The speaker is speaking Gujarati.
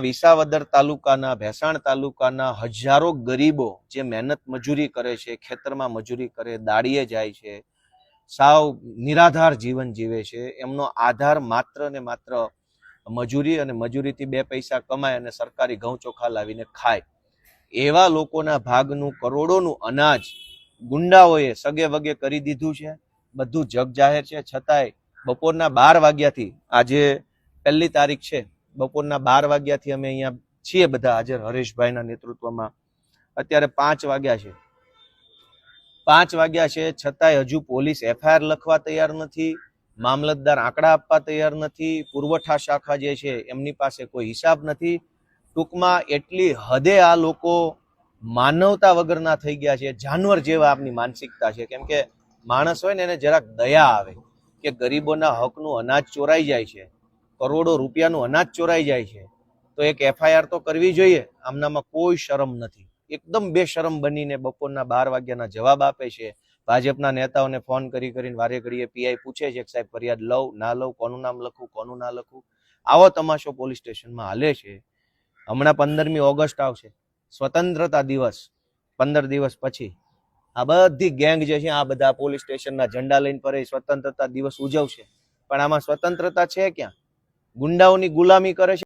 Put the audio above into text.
વિસાવદર તાલુકાના ભેસાણ તાલુકાના હજારો ગરીબો જે મહેનત મજૂરી કરે છે, ખેતરમાં મજૂરી કરે, દાડીએ જાય છે, સાવ નિરાધાર જીવન જીવે છે, એમનો આધાર માત્ર ને માત્ર મજૂરી અને મજૂરીથી બે પૈસા કમાય અને સરકારી ઘઉં ચોખા લાવીને ખાય, એવા લોકોના ભાગનું કરોડોનું અનાજ ગુંડાઓએ સગે વગે કરી દીધું છે. બધું જગ જાહેર છે. છતાંય બપોરના 12 વાગ્યાથી, આજે 1 તારીખ છે, બપોરના 12 વાગ્યાથી અમે અહીંયા છીએ બધા હાજર હરેશભાઈના નેતૃત્વમાં. અત્યારે 5 વાગ્યા છે, 5 વાગ્યા છે, છતાંય હજુ પોલીસ FIR લખવા તૈયાર નથી, મામલતદાર આંકડા આપવા તૈયાર નથી, પુરવઠા શાખા જે છે એમની પાસે કોઈ હિસાબ નથી. ટૂંકમાં એટલી હદે આ લોકો માનવતા વગરના થઈ ગયા છે, જાનવર જેવા આપની માનસિકતા છે. કેમ કે માણસ હોય ને એને જરાક દયા આવે કે ગરીબોના હકનું અનાજ ચોરાઈ જાય છે, કરોડો રૂપિયાનું અનાજ ચોરાઈ જાય છે, તો એક FIR તો કરવી જોઈએ. આમનામાં કોઈ શરમ નથી, એકદમ બેશરમ બનીને બપોરના 12 વાગ્યાના જવાબ આપે છે. ભાજપના નેતાઓને ફોન કરીને વારે ઘડીએ PI પૂછે છે કે સાહેબ ફરિયાદ લઉં ના લઉં, કોનું નામ લખું કોનું ના લખું. આવો તમાશો પોલીસ સ્ટેશનમાં હાલે છે. હમણાં 15મી ઓગસ્ટ આવશે, સ્વતંત્રતા દિવસ, 15 દિવસ પછી આ બધી ગેંગ જે છે આ બધા પોલીસ સ્ટેશનના ઝંડા લઈને ફરે, સ્વતંત્રતા દિવસ ઉજવશે. પણ આમાં સ્વતંત્રતા છે ક્યાં? ગુંડાઓની ગુલામી કરે છે.